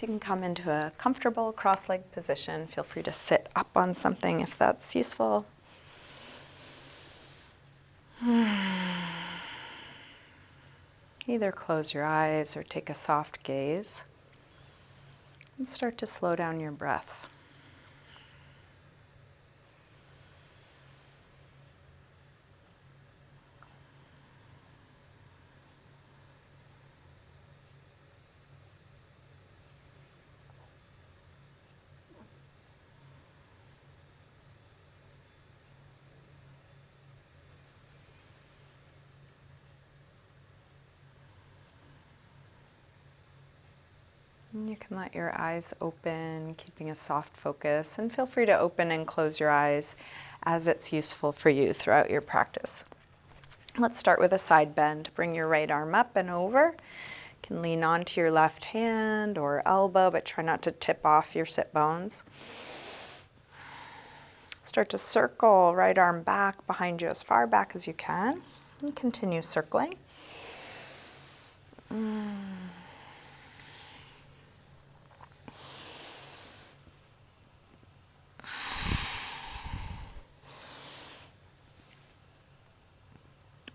So you can come into a comfortable cross-legged position. Feel free to sit up on something if that's useful. Either close your eyes or take a soft gaze and start to slow down your breath. You can let your eyes open, keeping a soft focus, and feel free to open and close your eyes as it's useful for you throughout your practice. Let's start with a side bend. Bring your right arm up and over. You can lean onto your left hand or elbow, but try not to tip off your sit bones. Start to circle, right arm back behind you as far back as you can, and continue circling.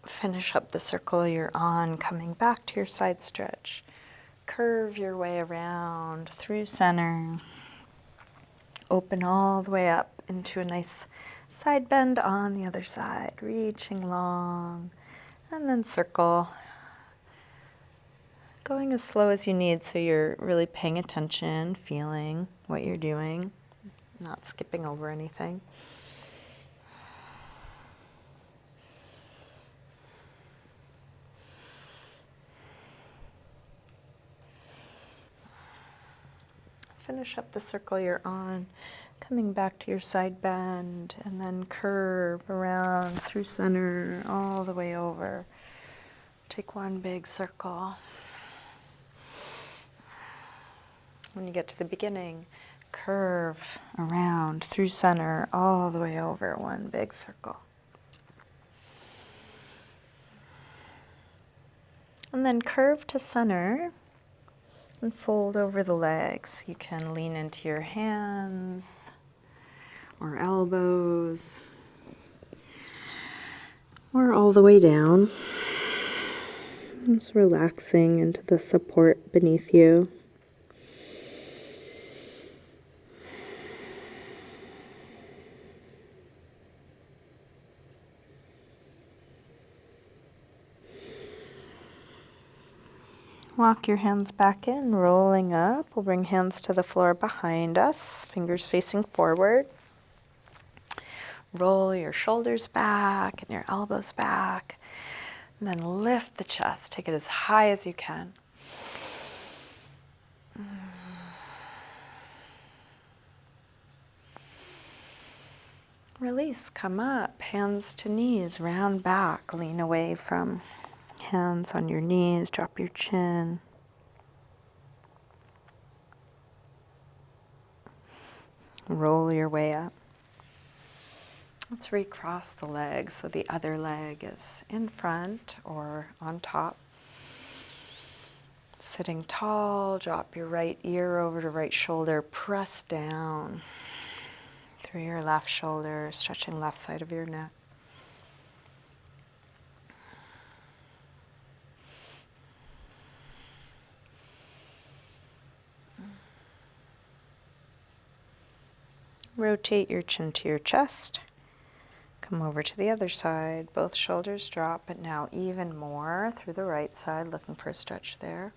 Finish up the circle you're on, coming back to your side stretch. Curve your way around through center. Open all the way up into a nice side bend on the other side, reaching long, and then circle. Going as slow as you need so you're really paying attention, feeling what you're doing, not skipping over anything. Finish up the circle you're on, coming back to your side bend, and then curve around through center all the way over. Take one big circle. When you get to the beginning, curve around through center all the way over, one big circle. And then curve to center and fold over the legs. You can lean into your hands or elbows or all the way down. Just relaxing into the support beneath you. Walk your hands back in, rolling up. We'll bring hands to the floor behind us, fingers facing forward. Roll your shoulders back and your elbows back. And then lift the chest. Take it as high as you can. Release, come up, hands to knees, round back, lean away from hands on your knees, drop your chin. Roll your way up. Let's recross the legs so the other leg is in front or on top. Sitting tall, drop your right ear over to right shoulder, press down through your left shoulder, stretching left side of your neck. Rotate your chin to your chest. Come over to the other side. Both shoulders drop, but now even more through the right side, looking for a stretch there.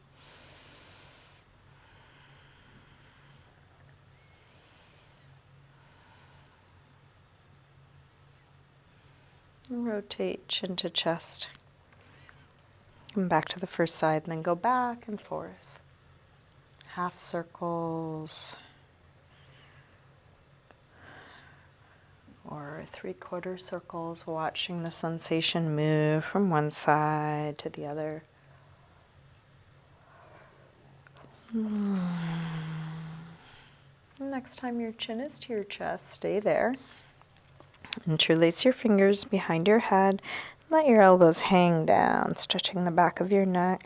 And rotate chin to chest. Come back to the first side and then go back and forth. Half circles. Or 3/4 circles, watching the sensation move from one side to the other. Next time your chin is to your chest, stay there. Interlace your fingers behind your head. Let your elbows hang down, stretching the back of your neck.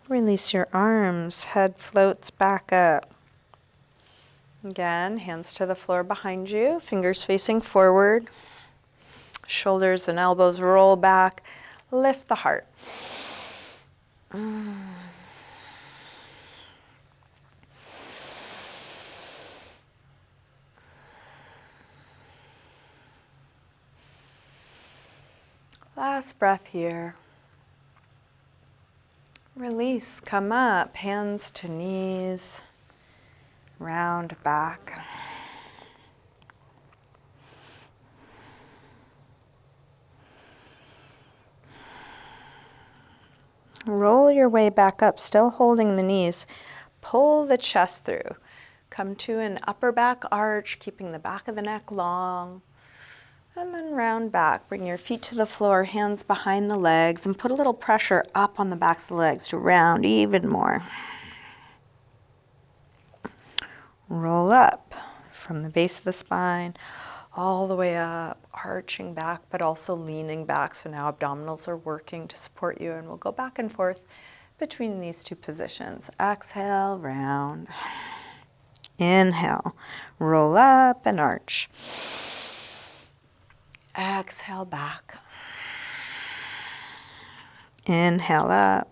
Release your arms, head floats back up. Again, hands to the floor behind you, fingers facing forward. Shoulders and elbows roll back. Lift the heart. Last breath here. Release, come up, hands to knees, round back. Roll your way back up, still holding the knees. Pull the chest through. Come to an upper back arch, keeping the back of the neck long. And then round back. Bring your feet to the floor, hands behind the legs, and put a little pressure up on the backs of the legs to round even more. Roll up from the base of the spine all the way up, arching back, but also leaning back. So now abdominals are working to support you, and we'll go back and forth between these two positions. Exhale, round. Inhale, roll up and arch. Exhale, back. Inhale up.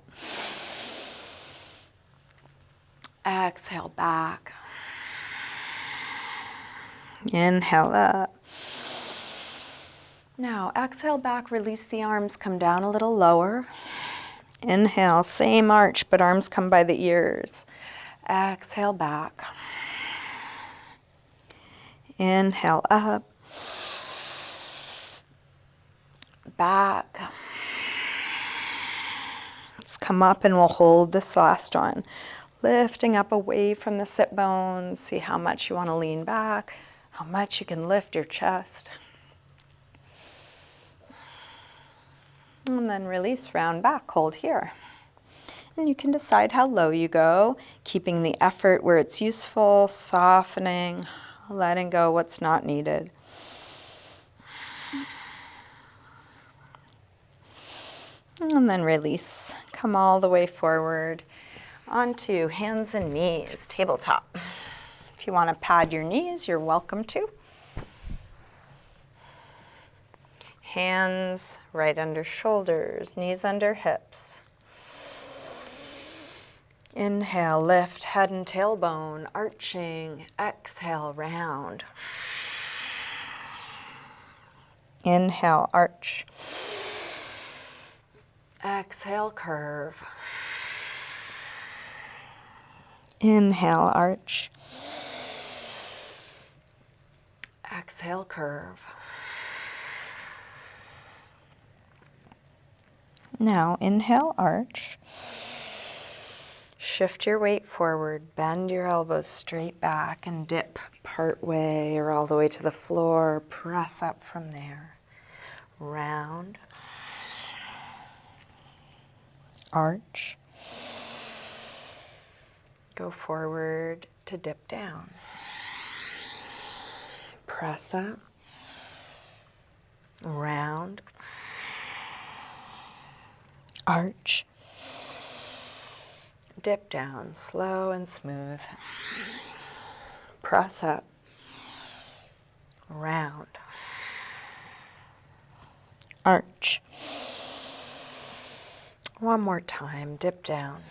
Exhale, back. Inhale up. Now, exhale back, release the arms, come down a little lower. Inhale, same arch, but arms come by the ears. Exhale back. Inhale up. Back. Let's come up and we'll hold this last one. Lifting up away from the sit bones. See how much you want to lean back, how much you can lift your chest. And then release, round back, hold here. And you can decide how low you go, keeping the effort where it's useful, softening, letting go what's not needed. And then release. Come all the way forward onto hands and knees, tabletop. If you want to pad your knees, you're welcome to. Hands right under shoulders, knees under hips. Inhale, lift head and tailbone, arching. Exhale, round. Inhale, arch. Exhale, curve. Inhale, arch. Exhale, curve. Now, inhale, arch. Shift your weight forward, bend your elbows straight back and dip part way or all the way to the floor. Press up from there. Round. Arch. Go forward to dip down. Press up. Round. Arch. Dip down, slow and smooth. Press up. Round. Arch. One more time, dip down.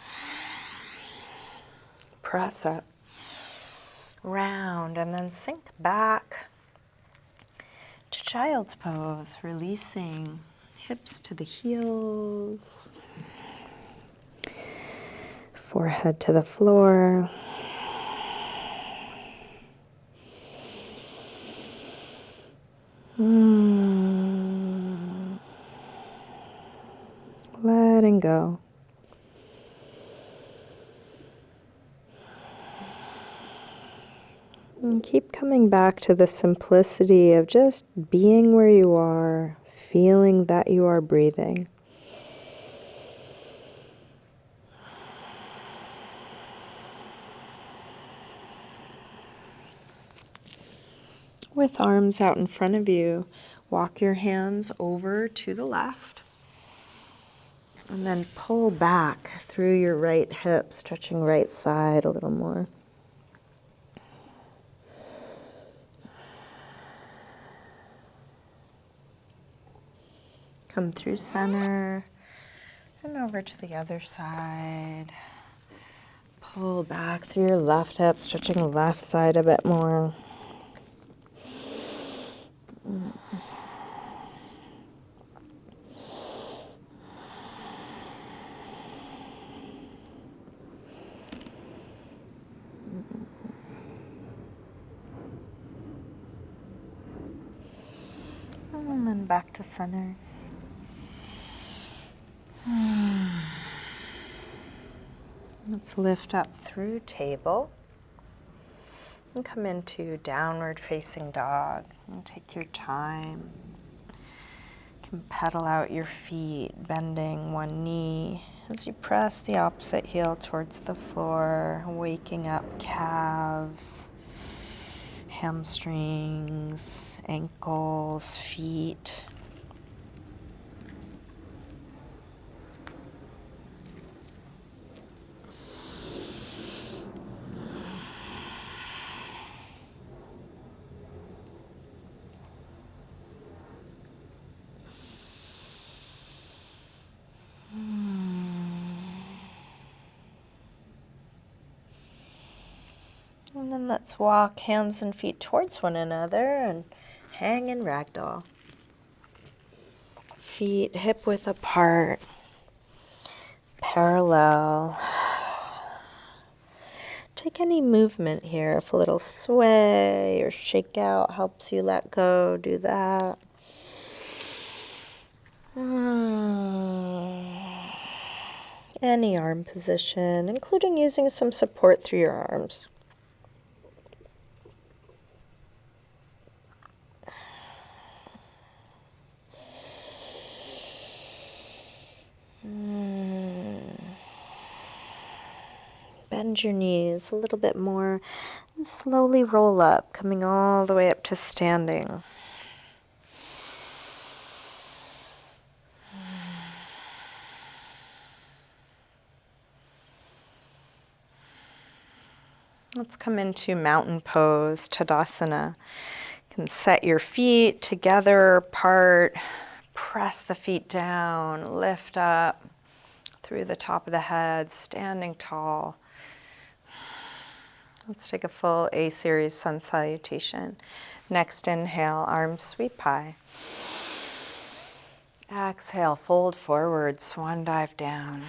Press up. Round, and then sink back to child's pose, releasing hips to the heels. Forehead to the floor. Letting go. And keep coming back to the simplicity of just being where you are, feeling that you are breathing. With arms out in front of you, Walk your hands over to the left. And then pull back through your right hip, stretching right side a little more. Come through center and over to the other side. Pull back through your left hip, stretching the left side a bit more. And then back to center. Let's lift up through table and come into downward facing dog. And take your time. You can pedal out your feet, bending one knee as you press the opposite heel towards the floor, waking up calves, hamstrings, ankles, feet. And then let's walk hands and feet towards one another and hang in ragdoll. Feet hip width apart, parallel. Take any movement here. If a little sway or shake out helps you let go, do that. Any arm position, including using some support through your arms. Bend your knees a little bit more and slowly roll up, coming all the way up to standing. Let's come into mountain pose, Tadasana. You can set your feet together, apart, press the feet down, lift up through the top of the head, standing tall. Let's take a full A-series sun salutation. Next inhale, arms sweep high. Exhale, fold forward, swan dive down.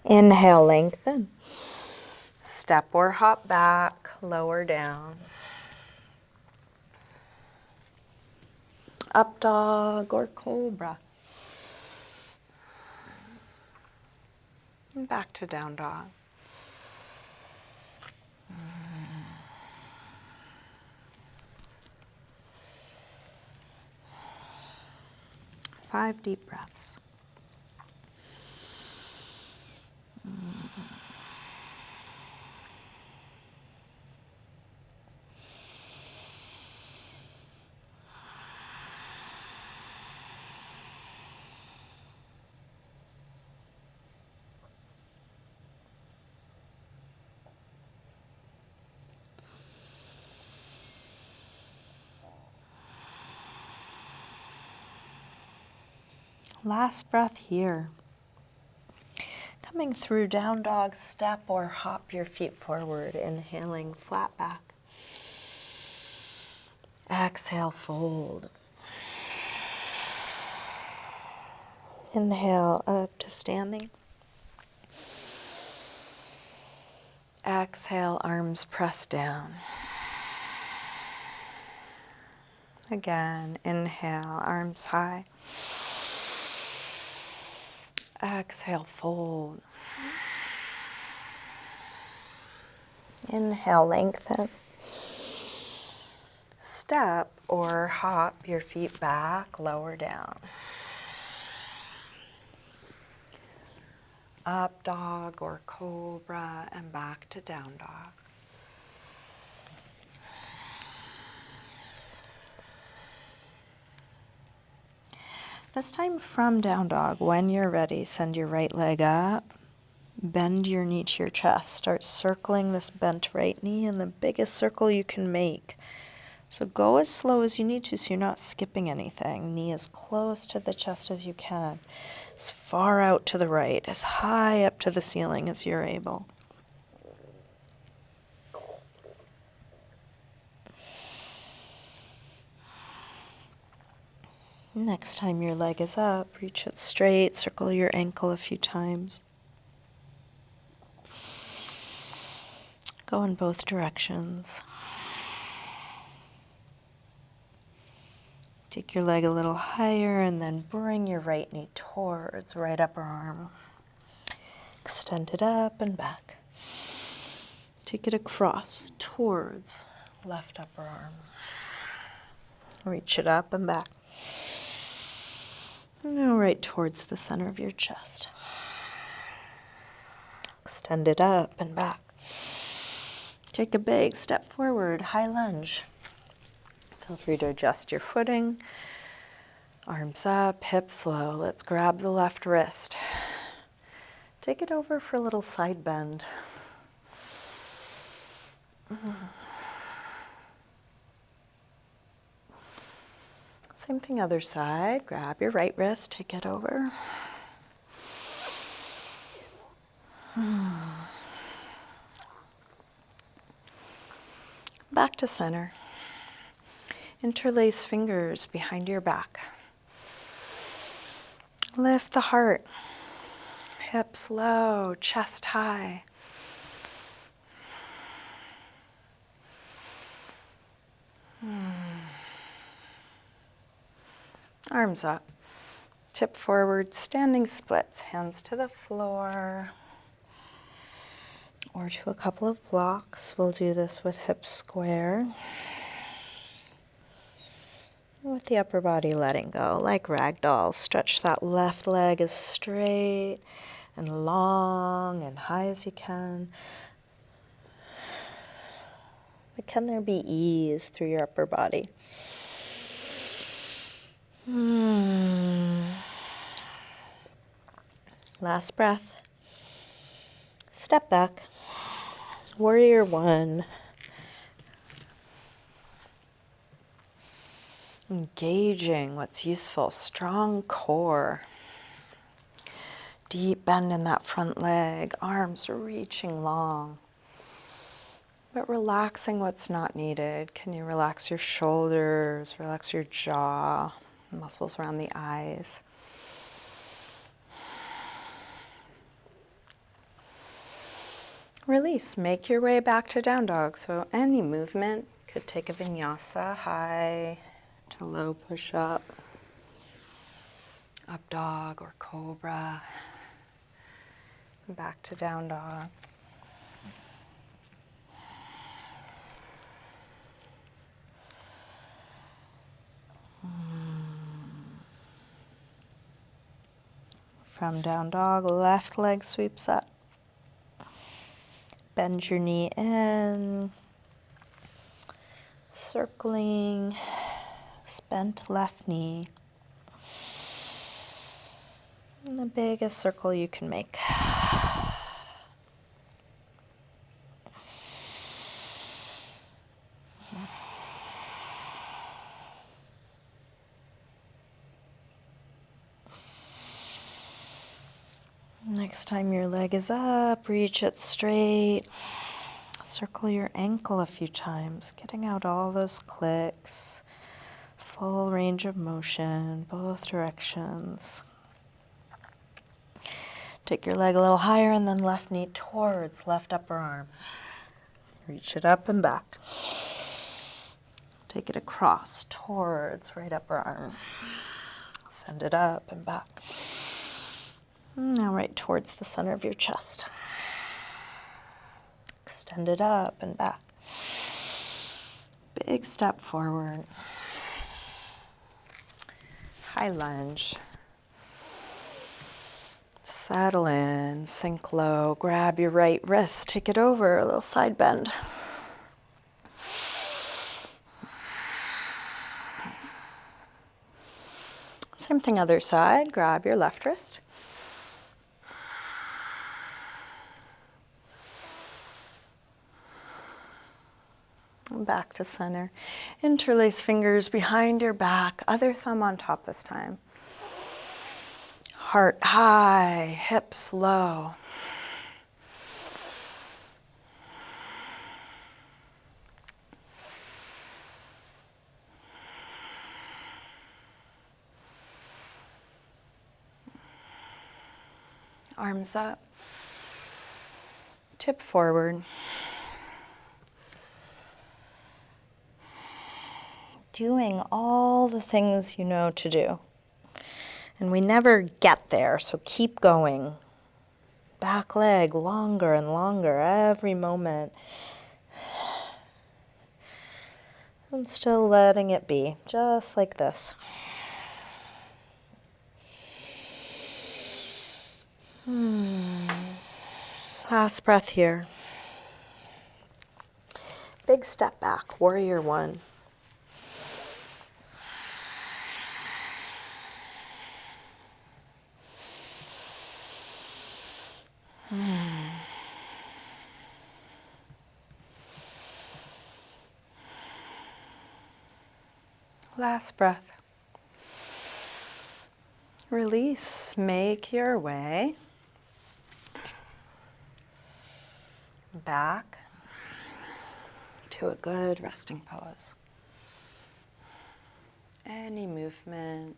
Inhale, lengthen. Step or hop back, lower down. Up dog or cobra. And back to down dog. 5 deep breaths. Last breath here. Coming through down dog, step or hop your feet forward, inhaling flat back. Exhale, fold. Inhale up to standing. Exhale, arms press down. Again, inhale, arms high. Exhale, fold. Inhale, lengthen. Step or hop your feet back, lower down. Up dog or cobra and back to down dog. This time from down dog, when you're ready, send your right leg up, bend your knee to your chest. Start circling this bent right knee in the biggest circle you can make. So go as slow as you need to so you're not skipping anything. Knee as close to the chest as you can. As far out to the right, as high up to the ceiling as you're able. Next time your leg is up, reach it straight, circle your ankle a few times. Go in both directions. Take your leg a little higher and then bring your right knee towards right upper arm. Extend it up and back. Take it across towards left upper arm. Reach it up and back. Now right towards the center of your chest. Extend it up and back. Take a big step forward, high lunge. Feel free to adjust your footing. Arms up, hips low. Let's grab the left wrist. Take it over for a little side bend. Same thing, other side. Grab your right wrist, take it over. Back to center. Interlace fingers behind your back. Lift the heart. Hips low, chest high. Arms up. Tip forward, standing splits. Hands to the floor or to a couple of blocks. We'll do this with hips square. With the upper body letting go, like ragdoll. Stretch that left leg as straight and long and high as you can. But can there be ease through your upper body? Last breath. Step back. Warrior one. Engaging what's useful. Strong core. Deep bend in that front leg. Arms reaching long. But relaxing what's not needed. Can you relax your shoulders? Relax your jaw. Muscles around the eyes. Release. Make your way back to down dog. So any movement could take a vinyasa, high to low push-up, up dog or cobra, back to down dog. From down dog, left leg sweeps up. Bend your knee in, circling this bent left knee in the biggest circle you can make. Next time your leg is up, reach it straight. Circle your ankle a few times, getting out all those clicks. Full range of motion, both directions. Take your leg a little higher and then left knee towards left upper arm. Reach it up and back. Take it across towards right upper arm. Send it up and back. Now right towards the center of your chest. Extend it up and back. Big step forward. High lunge. Settle in, sink low, grab your right wrist, take it over, a little side bend. As Same thing other side, grab your left wrist. And back to center. Interlace fingers behind your back, other thumb on top this time. Heart high, hips low. Arms up. Tip forward. Doing all the things you know to do. And we never get there, so keep going. Back leg longer and longer every moment. And still letting it be, just like this. Last breath here. Big step back, warrior one. Last breath. Release, make your way back to a good resting pose. Any movement,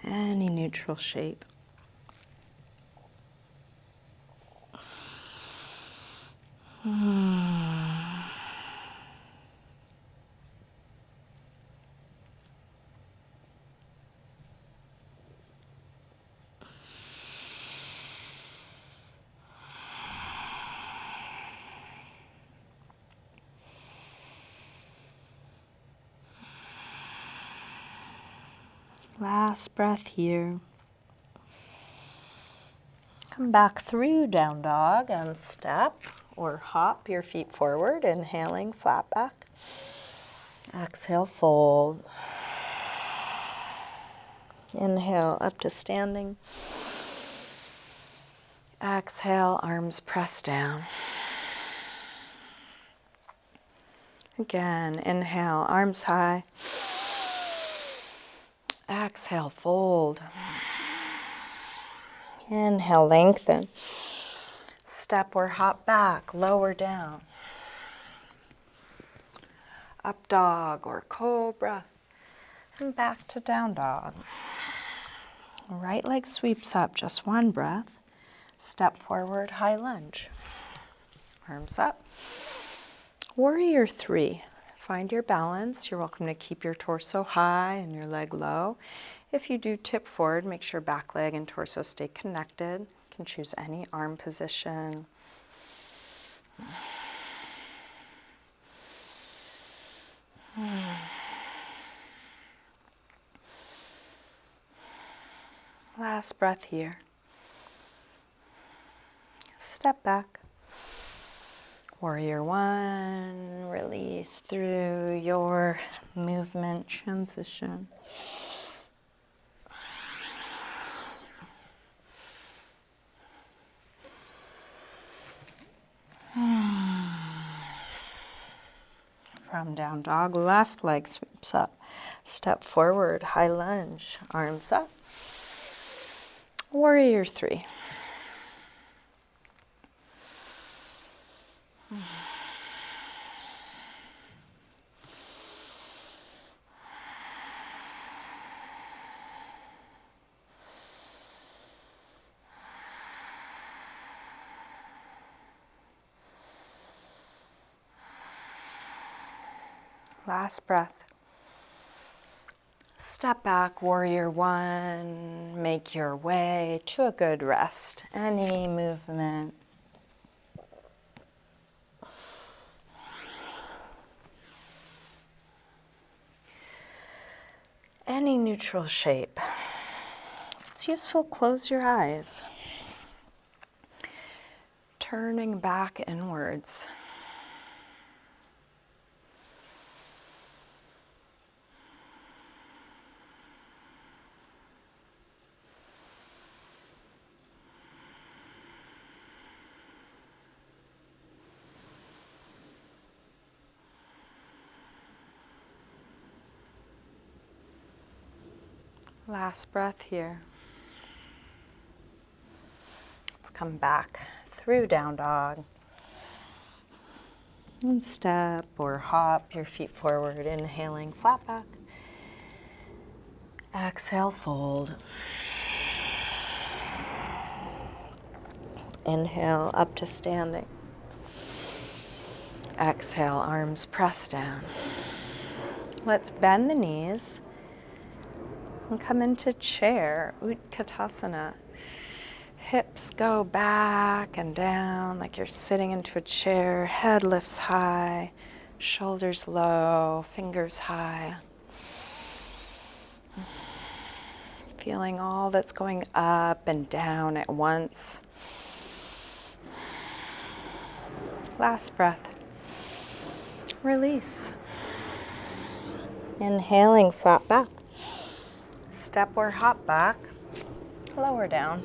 any neutral shape. Last breath here. Come back through down dog and step or hop your feet forward, inhaling, flat back. Exhale, fold. Inhale, up to standing. Exhale, arms press down. Again, inhale, arms high. Exhale, fold. Inhale, lengthen. Step or hop back, lower down. Up dog or cobra. And back to down dog. Right leg sweeps up, just one breath. Step forward, high lunge. Arms up. Warrior three. Find your balance. You're welcome to keep your torso high and your leg low. If you do tip forward, make sure back leg and torso stay connected. You can choose any arm position. Last breath here. Step back. Warrior one, release through your movement transition. From down dog, left leg sweeps up. Step forward, high lunge, arms up. Warrior three. Last breath. Step back, warrior one. Make your way to a good rest. Any movement. Any neutral shape. If it's useful, close your eyes. Turning back inwards. Last breath here. Let's come back through down dog. And step or hop your feet forward, inhaling, flat back. Exhale, fold. Inhale, up to standing. Exhale, arms press down. Let's bend the knees and come into chair, Utkatasana. Hips go back and down like you're sitting into a chair. Head lifts high, shoulders low, fingers high. Feeling all that's going up and down at once. Last breath. Release. Inhaling, flat back. Step or hop back. Lower down.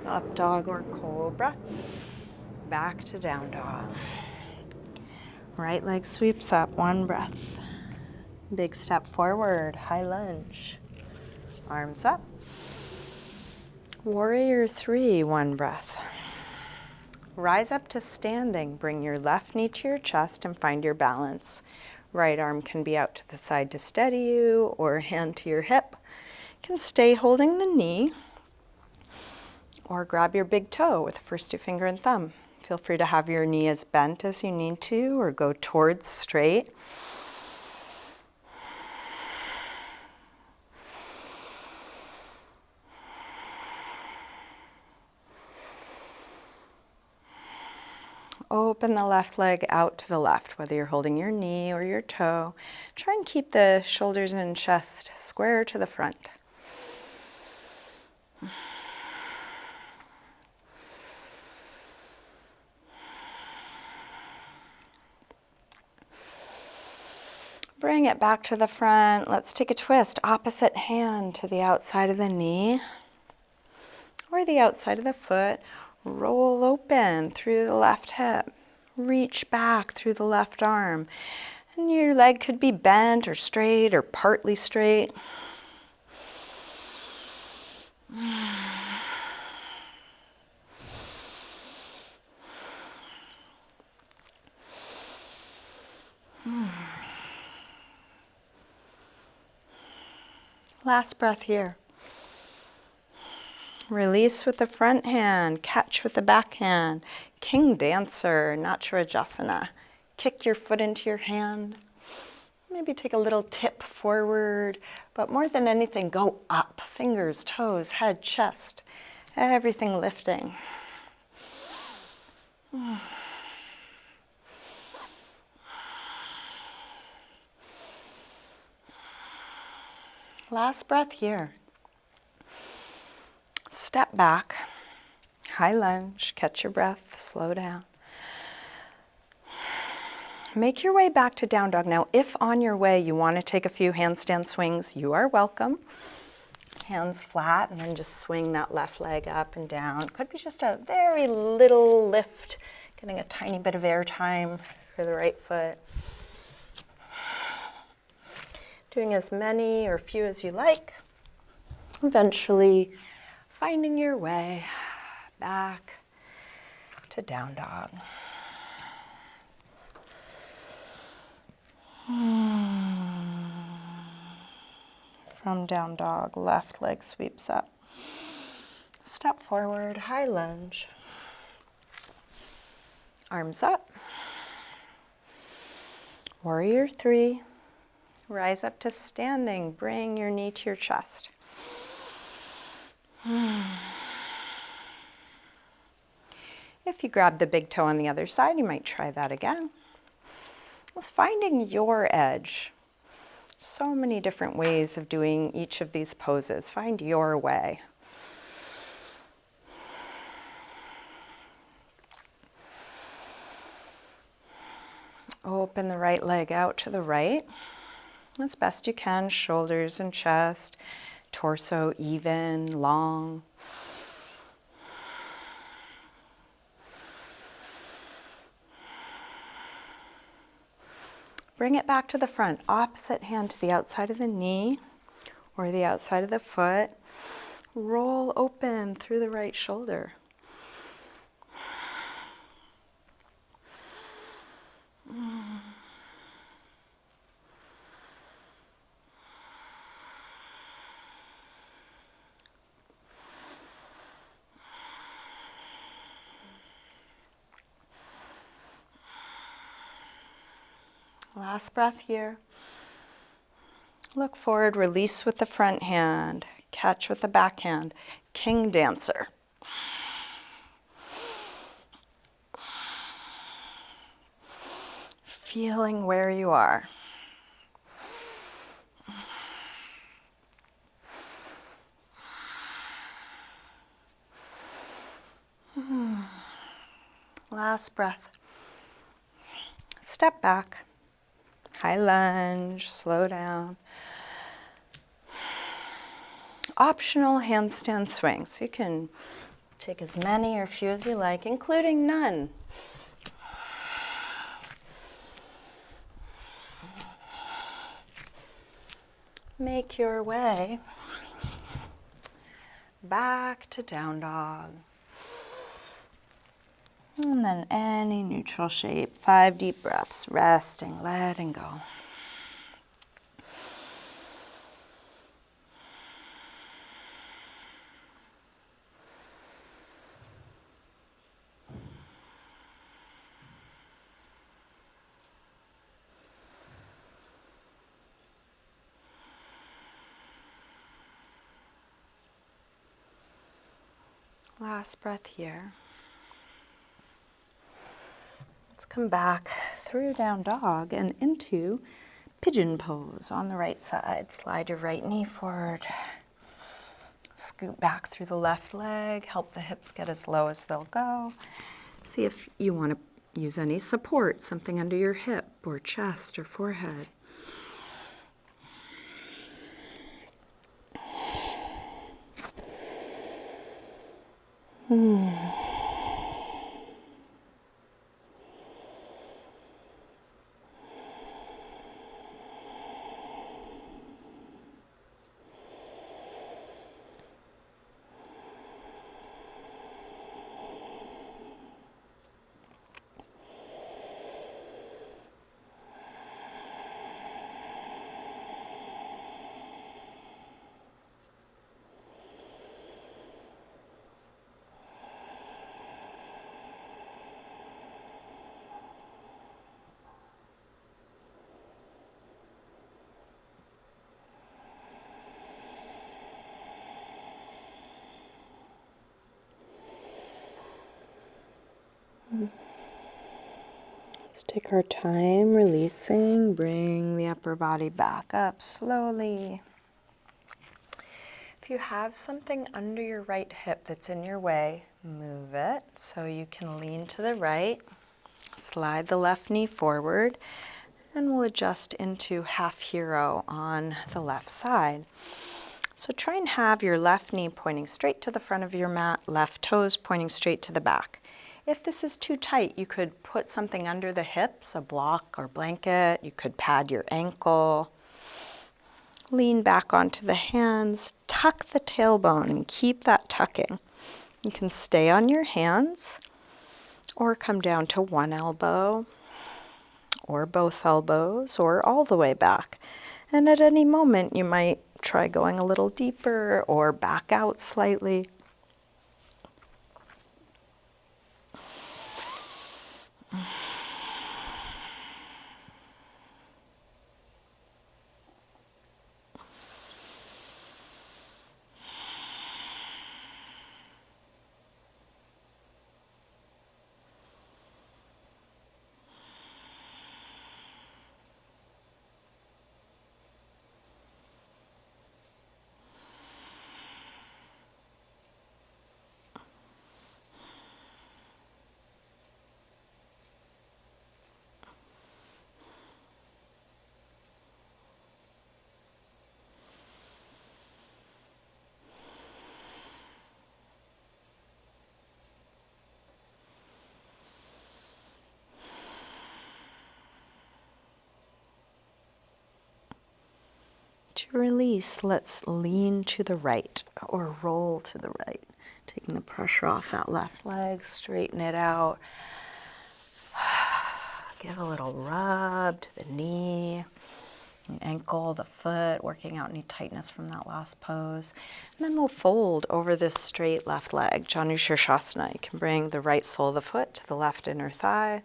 Up dog or cobra. Back to down dog. Right leg sweeps up, one breath. Big step forward, high lunge. Arms up. Warrior 3, one breath. Rise up to standing. Bring your left knee to your chest and find your balance. Right arm can be out to the side to steady you, or hand to your hip. You can stay holding the knee, or grab your big toe with the first 2 finger and thumb. Feel free to have your knee as bent as you need to, or go towards straight. Open the left leg out to the left, whether you're holding your knee or your toe. Try and keep the shoulders and chest square to the front. Bring it back to the front. Let's take a twist. Opposite hand to the outside of the knee or the outside of the foot. Roll open through the left hip. Reach back through the left arm. And your leg could be bent or straight or partly straight. Last breath here. Release with the front hand, catch with the back hand. King Dancer, Natrajasana. Kick your foot into your hand. Maybe take a little tip forward, but more than anything, go up. Fingers, toes, head, chest, everything lifting. Last breath here. Step back, high lunge, catch your breath, slow down. Make your way back to down dog. Now, if on your way you want to take a few handstand swings, you are welcome. Hands flat, and then just swing that left leg up and down. Could be just a very little lift, getting a tiny bit of air time for the right foot. Doing as many or few as you like. Eventually finding your way back to down dog. From down dog, left leg sweeps up. Step forward, high lunge. Arms up. Warrior 3. Rise up to standing. Bring your knee to your chest. If you grab the big toe on the other side, you might try that again. It's finding your edge. So many different ways of doing each of these poses. Find your way. Open the right leg out to the right. As best you can, shoulders and chest, torso even, long. Bring it back to the front. Opposite hand to the outside of the knee or the outside of the foot. Roll open through the right shoulder. Last breath here. Look forward, release with the front hand, catch with the back hand. King dancer. Feeling where you are. Last breath. Step back. High lunge, slow down. Optional handstand swing. So you can take as many or few as you like, including none. Make your way back to down dog. And then any neutral shape. 5 deep breaths, resting, letting go. Last breath here. Let's come back through down dog and into pigeon pose on the right side. Slide your right knee forward. Scoot back through the left leg. Help the hips get as low as they'll go. See if you want to use any support, something under your hip or chest or forehead. Let's take our time releasing, bring the upper body back up slowly. If you have something under your right hip that's in your way, move it so you can lean to the right. Slide the left knee forward, and we'll adjust into half hero on the left side. So try and have your left knee pointing straight to the front of your mat, left toes pointing straight to the back. If this is too tight, you could put something under the hips, a block or blanket. You could pad your ankle. Lean back onto the hands, tuck the tailbone and keep that tucking. You can stay on your hands or come down to one elbow or both elbows or all the way back. And at any moment, you might try going a little deeper or back out slightly. To release, let's lean to the right or roll to the right. Taking the pressure off that left leg, straighten it out. Give a little rub to the knee, the ankle, the foot, working out any tightness from that last pose. And then we'll fold over this straight left leg, Janu Shirshasana. You can bring the right sole of the foot to the left inner thigh.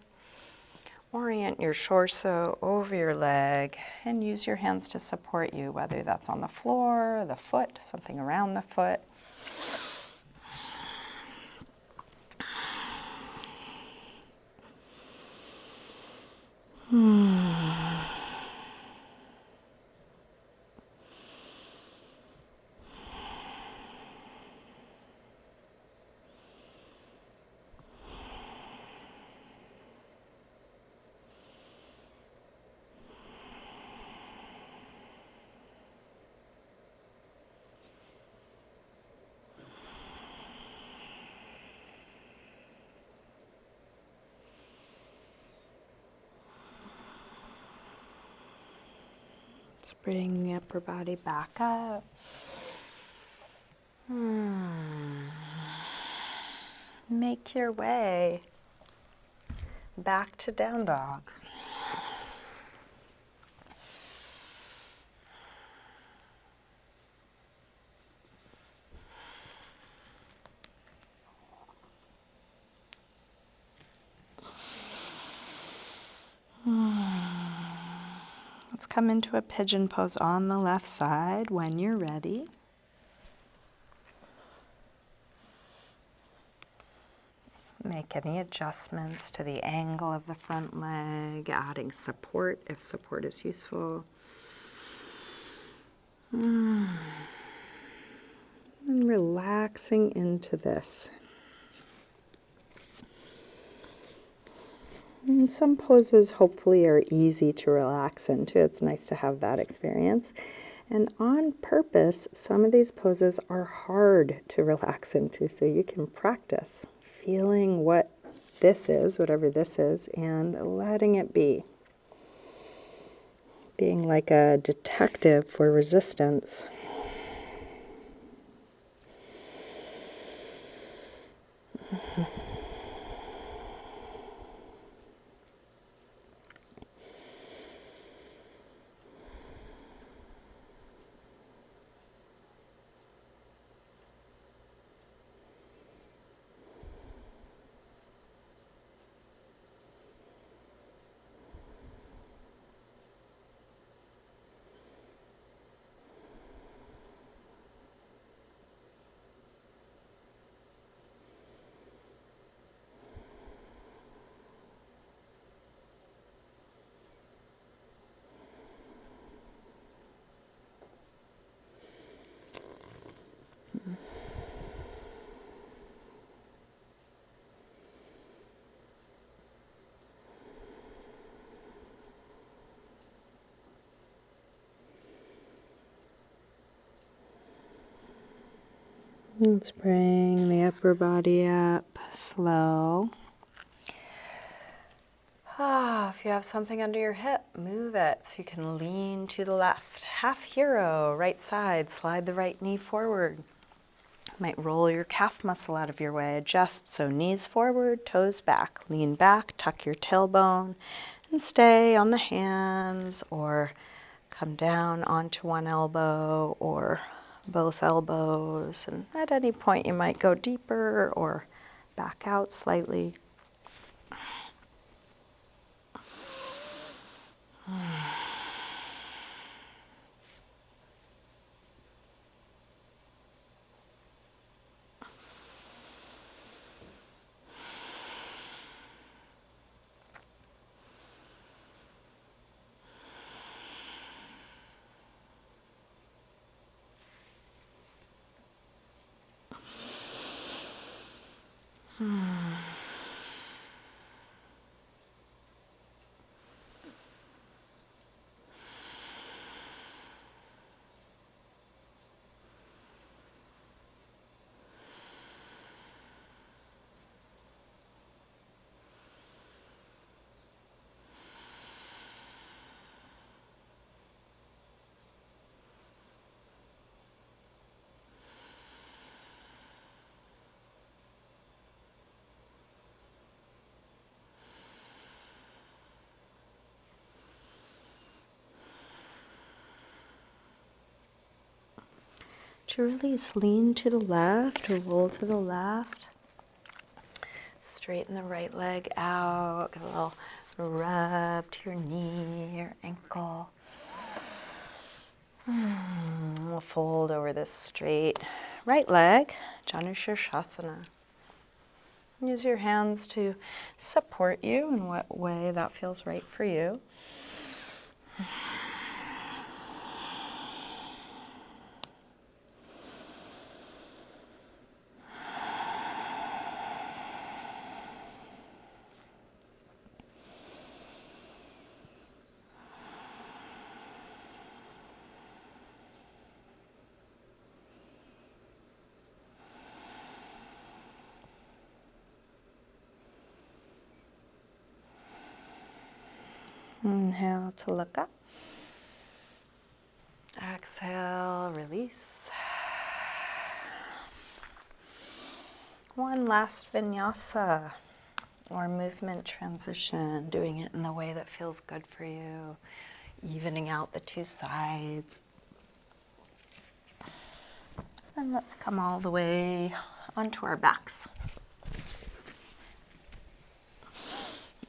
Orient your torso over your leg and use your hands to support you, whether that's on the floor, the foot, something around the foot. Let's bring the upper body back up. Make your way back to down dog. Let's come into a pigeon pose on the left side when you're ready. Make any adjustments to the angle of the front leg, adding support if support is useful. And relaxing into this. And some poses hopefully are easy to relax into. It's nice to have that experience. And on purpose, some of these poses are hard to relax into, so you can practice feeling what this is, whatever this is, and letting it be. Being like a detective for resistance. Let's bring the upper body up slow. If you have something under your hip, move it so you can lean to the left. Half hero, right side, slide the right knee forward. Might roll your calf muscle out of your way. Adjust, so knees forward, toes back. Lean back, tuck your tailbone, and stay on the hands or come down onto one elbow or both elbows. And at any point you might go deeper or back out slightly. To release, lean to the left or roll to the left. Straighten the right leg out. Give a little rub to your knee, your ankle. We'll fold over this straight right leg, Janushirshasana. Use your hands to support you in what way that feels right for you. Inhale to look up. Exhale, release. One last vinyasa or movement transition, doing it in the way that feels good for you, evening out the two sides. And let's come all the way onto our backs.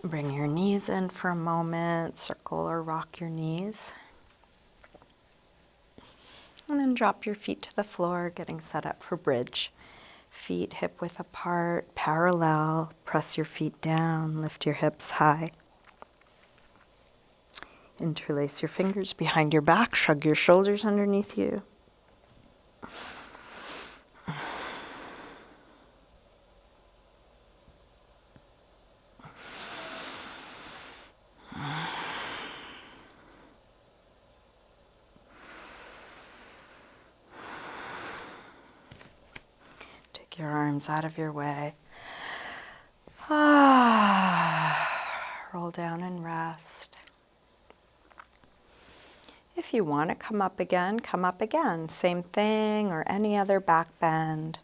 Bring your knees in for a moment, circle or rock your knees. And then drop your feet to the floor, getting set up for bridge. Feet hip width apart, parallel. Press your feet down, lift your hips high. Interlace your fingers behind your back, shrug your shoulders underneath you. Your arms out of your way. Roll down and rest. If you want to come up again, come up again. Same thing or any other back bend.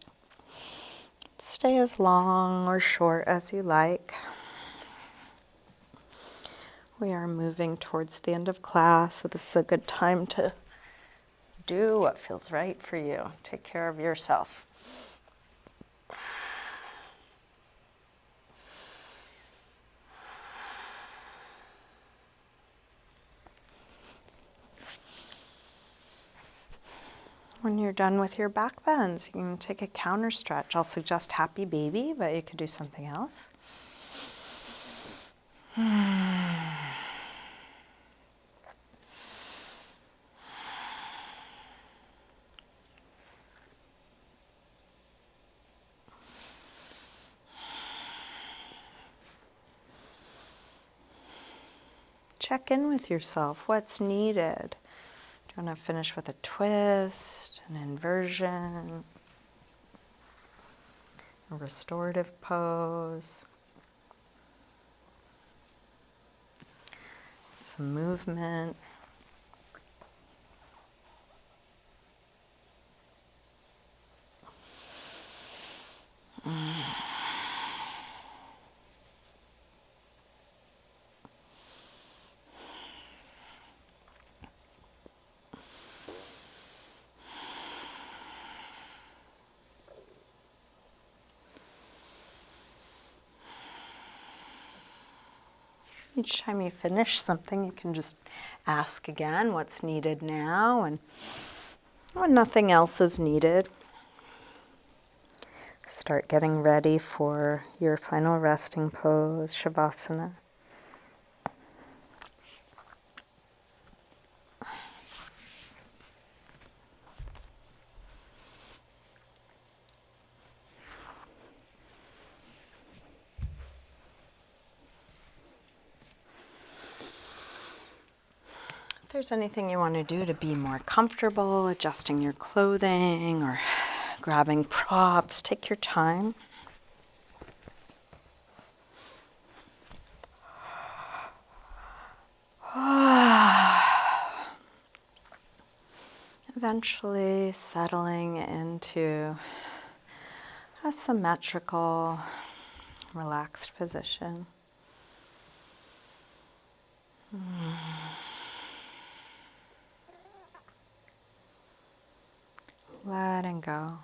Stay as long or short as you like. We are moving towards the end of class, so this is a good time to do what feels right for you. Take care of yourself. When you're done with your back bends, you can take a counter stretch. I'll suggest happy baby, but you could do something else. Check in with yourself. What's needed? Do you want to finish with a twist, an inversion, a restorative pose, some movement? Each time you finish something, you can just ask again what's needed now, and when nothing else is needed, start getting ready for your final resting pose, Shavasana. If there's anything you want to do to be more comfortable, adjusting your clothing or grabbing props, take your time. Eventually settling into a symmetrical, relaxed position. letting go.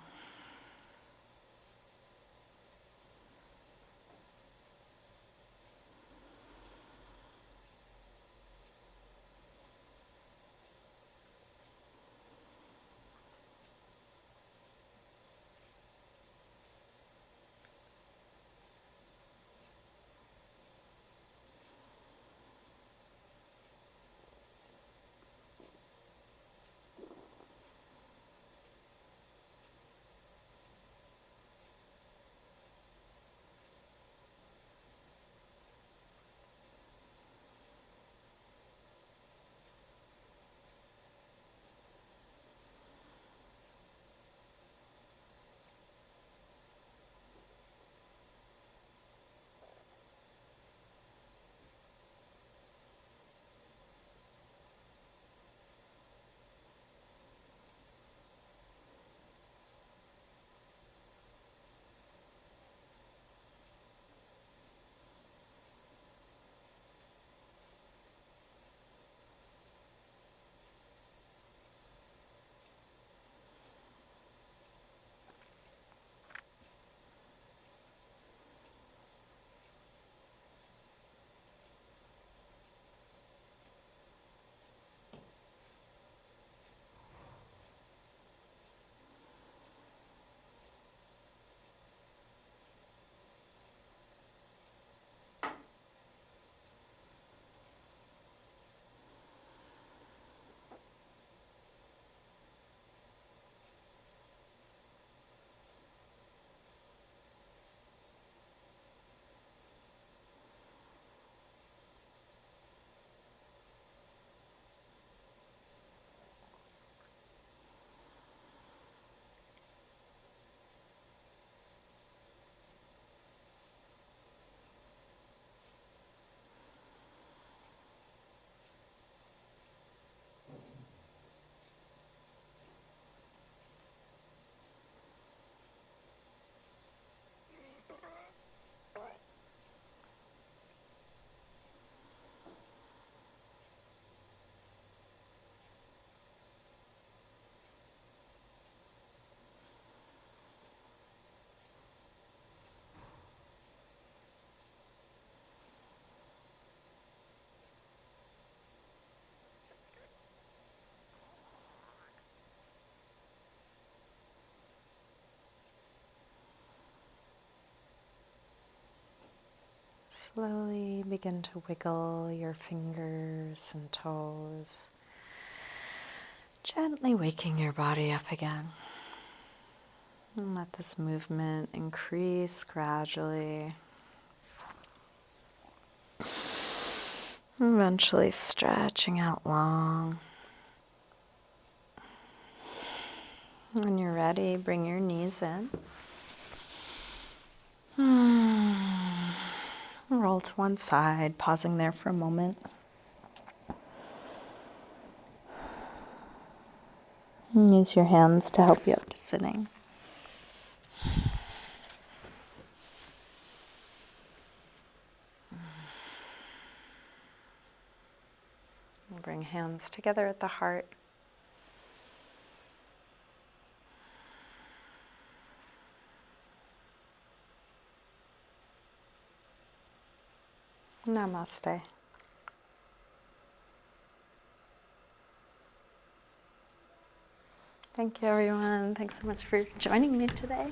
Slowly begin to wiggle your fingers and toes, gently waking your body up again. And let this movement increase gradually. Eventually stretching out long. When you're ready, bring your knees in. Roll to one side, pausing there for a moment. And use your hands to help you up to sitting. And bring hands together at the heart. Namaste. Thank you, everyone. Thanks so much for joining me today.